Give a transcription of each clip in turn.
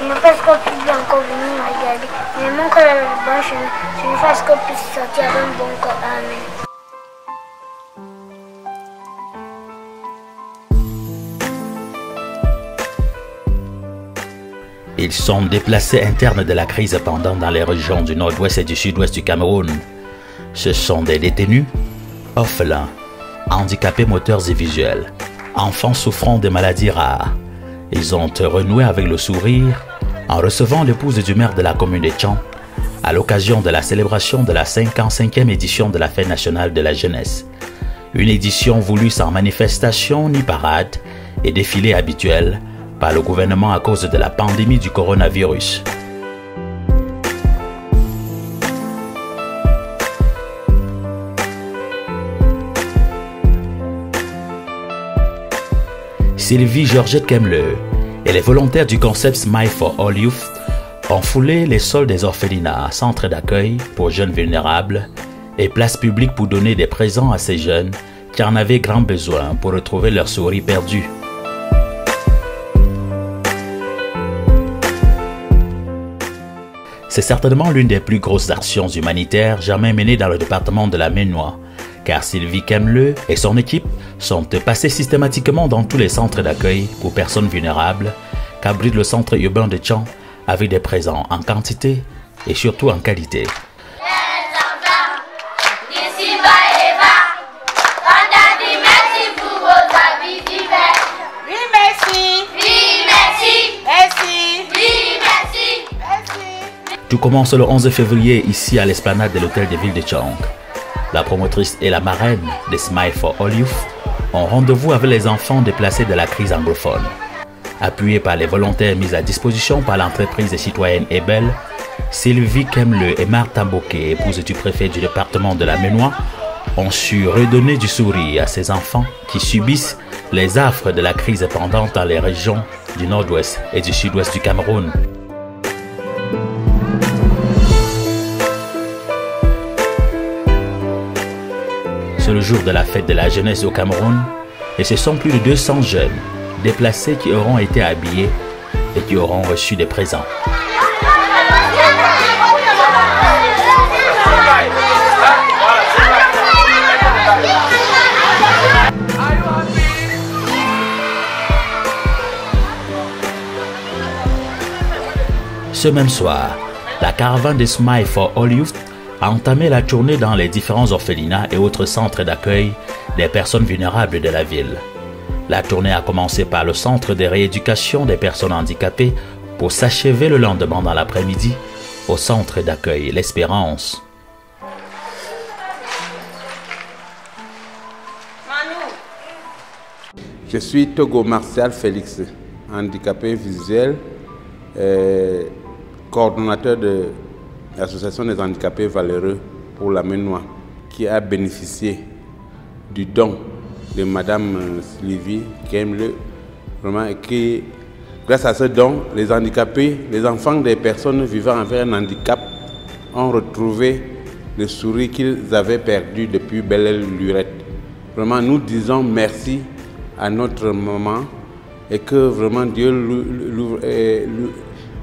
ne veux pas qu'on puisse encore venir me regarder. Mais mon corps est bon chez nous. Je ne fasse qu'on puisse sortir avec un bon corps. Amen. Ils sont déplacés internes de la crise pendant dans les régions du nord-ouest et du sud-ouest du Cameroun. Ce sont des détenus, orphelins, handicapés moteurs et visuels, enfants souffrant de maladies rares. Ils ont renoué avec le sourire en recevant l'épouse du maire de la commune de Tchang à l'occasion de la célébration de la 55e édition de la Fête nationale de la jeunesse. Une édition voulue sans manifestation ni parade et défilé habituel par le gouvernement à cause de la pandémie du coronavirus. Sylvie Georgette Kemle et les volontaires du concept Smile for All Youth ont foulé les sols des orphelinats, centres d'accueil pour jeunes vulnérables et places publiques pour donner des présents à ces jeunes qui en avaient grand besoin pour retrouver leur souris perdue. C'est certainement l'une des plus grosses actions humanitaires jamais menées dans le département de la Maine-Noire, car Sylvie Kemle et son équipe sont passés systématiquement dans tous les centres d'accueil pour personnes vulnérables qu'abrite le centre urbain de Tchang avec des présents en quantité et surtout en qualité. Tout commence le 11 février ici à l'esplanade de l'hôtel de ville de Tchang. La promotrice et la marraine de Smile for All Youth ont rendez-vous avec les enfants déplacés de la crise anglophone. Appuyés par les volontaires mis à disposition par l'entreprise citoyenne Ebel, Sylvie Kemle et Martha Bokeh, épouse du préfet du département de la Maine-Noire, ont su redonner du sourire à ces enfants qui subissent les affres de la crise pendant dans les régions du nord-ouest et du sud-ouest du Cameroun. C'est le jour de la fête de la jeunesse au Cameroun et ce sont plus de 200 jeunes déplacés qui auront été habillés et qui auront reçu des présents. Ce même soir, la caravane de Smile for All Youth a entamé la tournée dans les différents orphelinats et autres centres d'accueil des personnes vulnérables de la ville. La tournée a commencé par le centre de rééducation des personnes handicapées pour s'achever le lendemain dans l'après-midi au centre d'accueil L'Espérance. Je suis Togo Martial Félix, handicapé visuel, coordonnateur de l'Association des handicapés valeureux pour la Maine-Noire, qui a bénéficié du don de Madame Sylvie Kemle, vraiment, et qui, grâce à ce don, les handicapés, les enfants des personnes vivant avec un handicap ont retrouvé le sourire qu'ils avaient perdu depuis belle lurette. Vraiment, nous disons merci à notre maman et que vraiment Dieu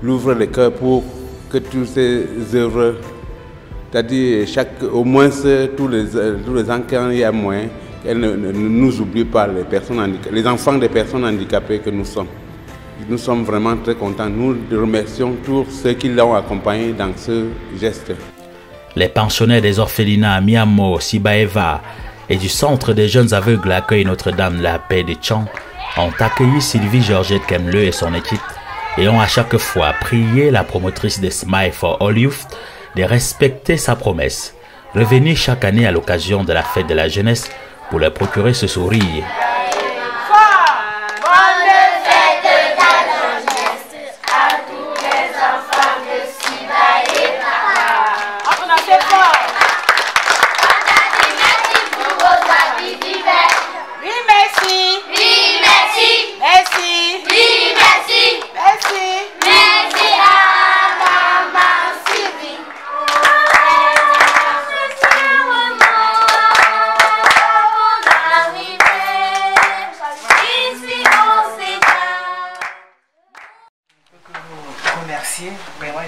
l'ouvre le cœur pour que toutes ces œuvres, c'est-à-dire au moins tous les ans qu'il y a moyen, qu'elle ne nous oublie pas, les enfants des personnes handicapées que nous sommes. Nous sommes vraiment très contents. Nous remercions tous ceux qui l'ont accompagné dans ce geste. Les pensionnaires des orphelinats Miamo, Sibaeva et du Centre des jeunes aveugles Accueil Notre-Dame la Paix de Tchang ont accueilli Sylvie Georgette Kemle et son équipe et ont à chaque fois prié la promotrice de Smile for All Youth de respecter sa promesse, revenir chaque année à l'occasion de la fête de la jeunesse pour leur procurer ce sourire.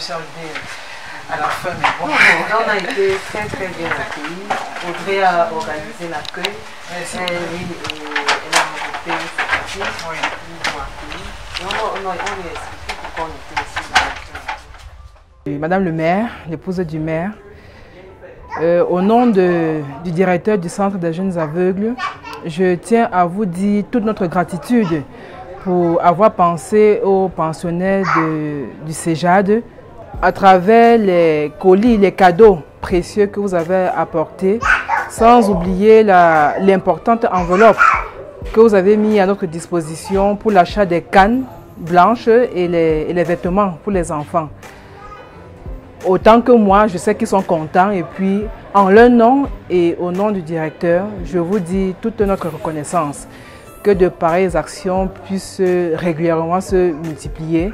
soldé à la fin, mais bon. On a été très très bien accueillis. Audrey a organisé l'accueil. Elle a monté ses papiers. Ils nous ont accueillis. Et on lui a expliqué pourquoi on était ici dans l'accueil. Madame le maire, l'épouse du maire, au nom du directeur du Centre des jeunes aveugles, je tiens à vous dire toute notre gratitude pour avoir pensé aux pensionnaires du CEJAD à travers les colis, les cadeaux précieux que vous avez apportés, sans oublier l'importante enveloppe que vous avez mis à notre disposition pour l'achat des cannes blanches et les vêtements pour les enfants. Autant que moi, je sais qu'ils sont contents et puis en leur nom et au nom du directeur, je vous dis toute notre reconnaissance que de pareilles actions puissent régulièrement se multiplier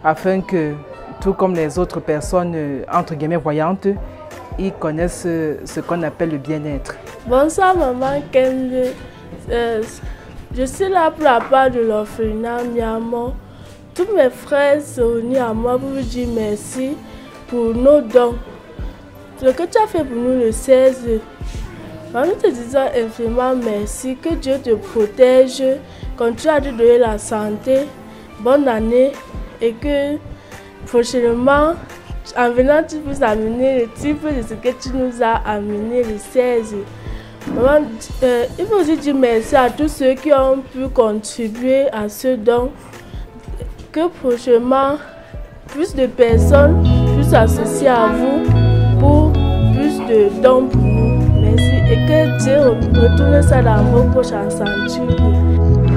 afin que, tout comme les autres personnes entre guillemets voyantes, ils connaissent ce qu'on appelle le bien-être. Bonsoir maman Kemle. Je suis là pour la part de l'orphelinat Miamo. Tous mes frères sont venus à moi pour vous dire merci pour nos dons. Ce que tu as fait pour nous le 16. Nous te disons infiniment merci, que Dieu te protège, continue à te donner la santé, bonne année et que prochainement, en venant, tu puisses amener le type de ce que tu nous as amené le 16. Maman, il faut aussi dire merci à tous ceux qui ont pu contribuer à ce don, que prochainement, plus de personnes puissent s'associer à vous pour plus de dons pour nous. Merci et que Dieu retourne ça dans vos prochaines centuries.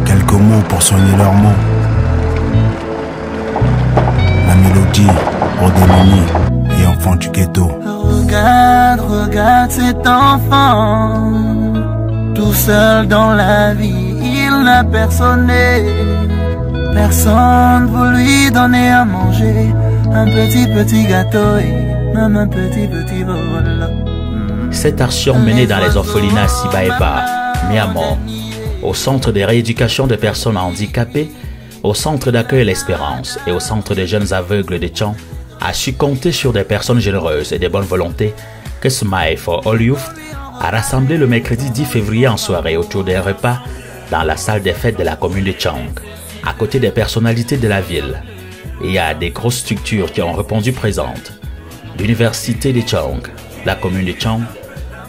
Quelques mots pour soigner leurs mots. La mélodie pour démunis et enfants du ghetto. Regarde, regarde cet enfant, tout seul dans la vie, il n'a personne. Personne pour lui donner à manger, un petit gâteau et même un petit vol. Cette action menée dans les orphelinats Sibaeva, Miamo, au centre de rééducation des personnes handicapées, au centre d'accueil L'Espérance et au centre des jeunes aveugles de Tchang a su compter sur des personnes généreuses et de bonne volonté que Smile for All Youth a rassemblé le mercredi 10 février en soirée autour d'un repas dans la salle des fêtes de la commune de Tchang, à côté des personnalités de la ville. Il y a des grosses structures qui ont répondu présentes. L'université de Tchang, la commune de Tchang,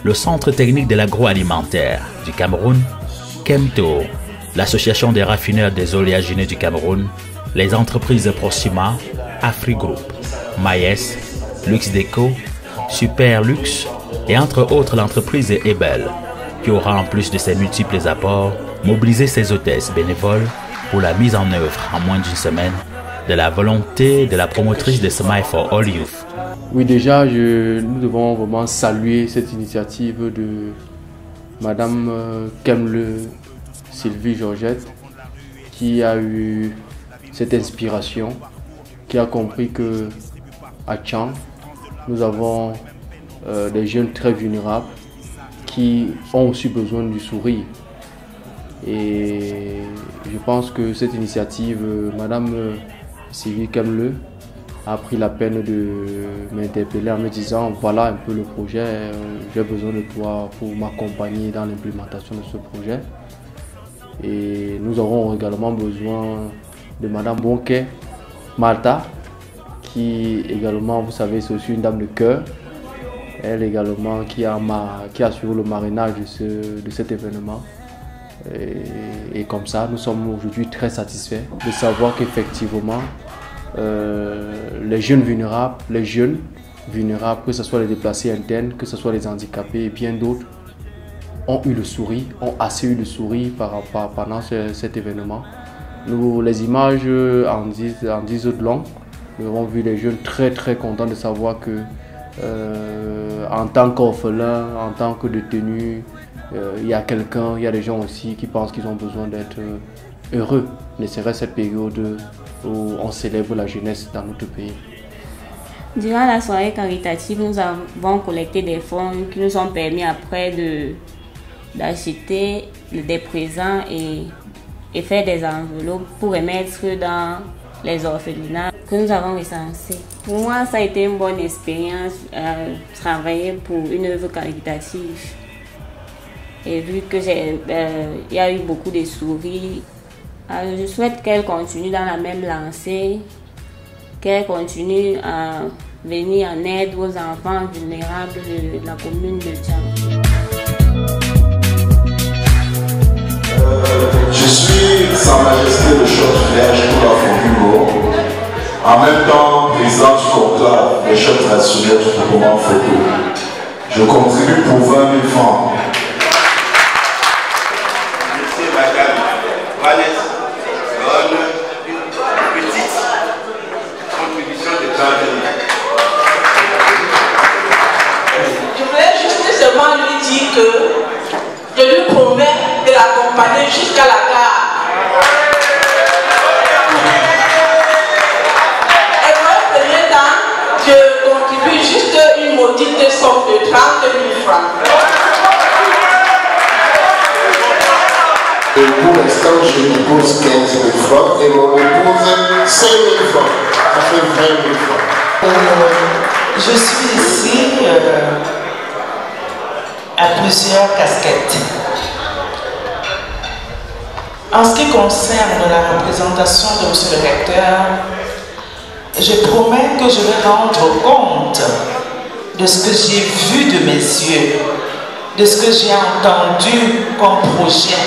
le centre technique de l'agroalimentaire du Cameroun, Kemto, l'association des raffineurs des oléagineux du Cameroun, les entreprises Proxima, Afrigroup, Maïs, Luxdeco, Superlux et entre autres l'entreprise Ebel, qui aura en plus de ses multiples apports, mobilisé ses hôtesses bénévoles pour la mise en œuvre en moins d'une semaine de la volonté de la promotrice de Smile for All Youth. Oui, déjà, nous devons vraiment saluer cette initiative de Madame Kemle Sylvie Georgette, qui a eu cette inspiration, qui a compris que à Tchang, nous avons des jeunes très vulnérables qui ont aussi besoin du sourire. Et je pense que cette initiative, Madame Sylvie Kemle a pris la peine de m'interpeller en me disant voilà un peu le projet, j'ai besoin de toi pour m'accompagner dans l'implémentation de ce projet. Et nous aurons également besoin de Madame Bonquet Malta, qui également, vous savez, c'est aussi une dame de cœur. Elle également qui a assuré le marrainage de cet événement. Et comme ça, nous sommes aujourd'hui très satisfaits de savoir qu'effectivement, les jeunes vulnérables, que ce soit les déplacés internes, que ce soit les handicapés et bien d'autres, ont eu le sourire, ont assez eu le sourire pendant cet événement. Les images en disent de long. Nous avons vu les jeunes très très contents de savoir que en tant qu'orphelin, en tant que détenu, il y a quelqu'un, il y a des gens aussi qui pensent qu'ils ont besoin d'être heureux. Ne serait-ce cette période où on célèbre la jeunesse dans notre pays. Durant la soirée caritative, nous avons collecté des fonds qui nous ont permis après d'acheter des présents et faire des enveloppes pour remettre dans les orphelinats. que nous avons recensées. Pour moi, ça a été une bonne expérience travailler pour une œuvre caritative. Et vu que y a eu beaucoup de sourires, je souhaite qu'elle continue dans la même lancée, qu'elle continue à venir en aide aux enfants vulnérables de la commune de Tchang. Je suis Sa Majesté le chef village pour la Fondugo, en même temps président du conclave des chefs traditionnels du groupement Photo. Je contribue pour 20 000 francs. Monsieur Madame Valès donne une petite contribution de 30 000. Je voulais juste seulement lui dire que je lui promets de l'accompagner jusqu'à la gare. Et pour le premier temps, je contribue juste une maudite somme de 30 000 francs. Et pour l'instant, je lui pose 15 000 francs et mon épouse 5 000 francs. Ça fait 20 000 francs. Je suis ici à plusieurs casquettes. En ce qui concerne la représentation de M. le recteur, je promets que je vais rendre compte de ce que j'ai vu de mes yeux, de ce que j'ai entendu comme projet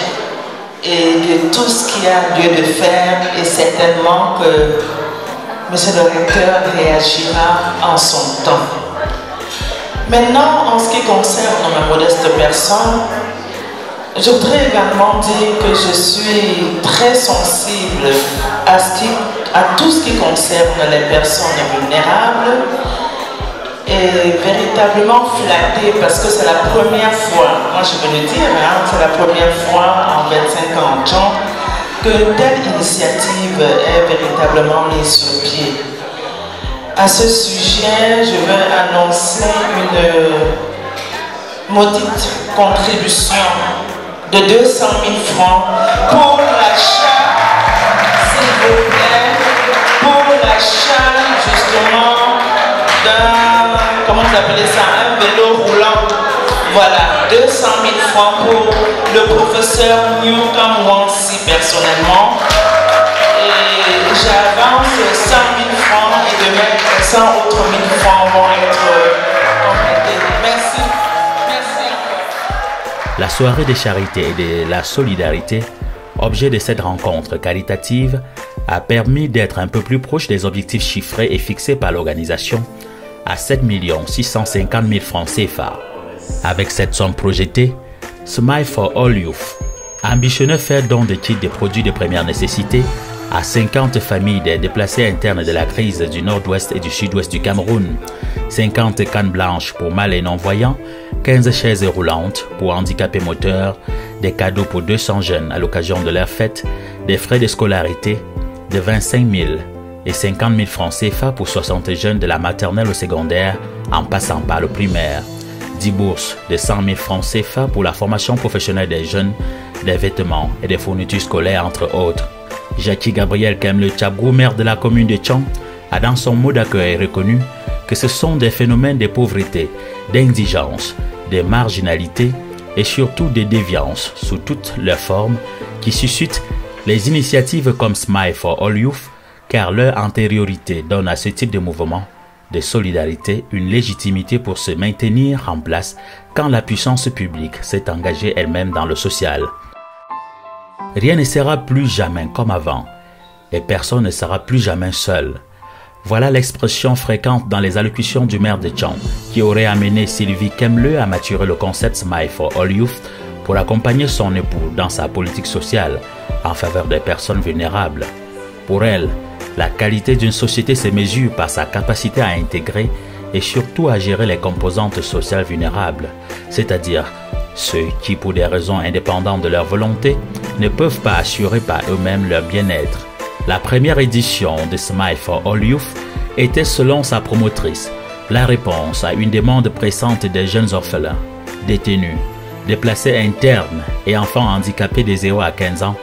et de tout ce qu'il y a lieu de faire, et certainement que M. le recteur réagira en son temps. Maintenant, en ce qui concerne ma modeste personne, je voudrais également dire que je suis très sensible à tout ce qui concerne les personnes vulnérables et véritablement flattée parce que c'est la première fois, moi je veux le dire, c'est la première fois en 25 ans de Tchang que telle initiative est véritablement mise sur pied. À ce sujet, je veux annoncer une maudite contribution de 200 000 francs pour l'achat, s'il vous plaît, pour l'achat justement d'un, comment vous appelez ça, un vélo roulant. Voilà, 200 000 francs pour le professeur Newcomb Wansi personnellement. Et j'avance 100 000 francs et demain 100 autres 1000 francs vont être complétés. Merci. La soirée des charités et de la solidarité, objet de cette rencontre caritative, a permis d'être un peu plus proche des objectifs chiffrés et fixés par l'organisation à 7 650 000 francs CFA. Avec cette somme projetée, Smile for All Youth ambitionnait faire don de kits de produits de première nécessité à 50 familles des déplacés internes de la crise du nord-ouest et du sud-ouest du Cameroun, 50 cannes blanches pour mal et non-voyants, 15 chaises roulantes pour handicapés moteurs, des cadeaux pour 200 jeunes à l'occasion de leur fête, des frais de scolarité de 25 000 et 50 000 francs CFA pour 60 jeunes de la maternelle au secondaire en passant par le primaire, 10 bourses de 100 000 francs CFA pour la formation professionnelle des jeunes, des vêtements et des fournitures scolaires entre autres. Jackie Gabriel Kemle Tchabgou, maire de la commune de Tchang, a dans son mot d'accueil reconnu que ce sont des phénomènes de pauvreté, d'indigence, de marginalité et surtout de déviance sous toutes leurs formes qui suscitent les initiatives comme Smile for All Youth, car leur antériorité donne à ce type de mouvement de solidarité une légitimité pour se maintenir en place quand la puissance publique s'est engagée elle-même dans le social. Rien ne sera plus jamais comme avant et personne ne sera plus jamais seul. Voilà l'expression fréquente dans les allocutions du maire de Tchang qui aurait amené Sylvie Kemle à maturer le concept Smile for All Youth pour accompagner son époux dans sa politique sociale en faveur des personnes vulnérables. Pour elle, la qualité d'une société se mesure par sa capacité à intégrer et surtout à gérer les composantes sociales vulnérables, c'est-à-dire ceux qui, pour des raisons indépendantes de leur volonté, ne peuvent pas assurer par eux-mêmes leur bien-être. La première édition de Smile for All Youth était, selon sa promotrice, la réponse à une demande pressante des jeunes orphelins, détenus, déplacés internes et enfants handicapés de 0 à 15 ans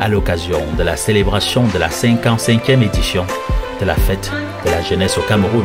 à l'occasion de la célébration de la 55e édition la fête de la jeunesse au Cameroun.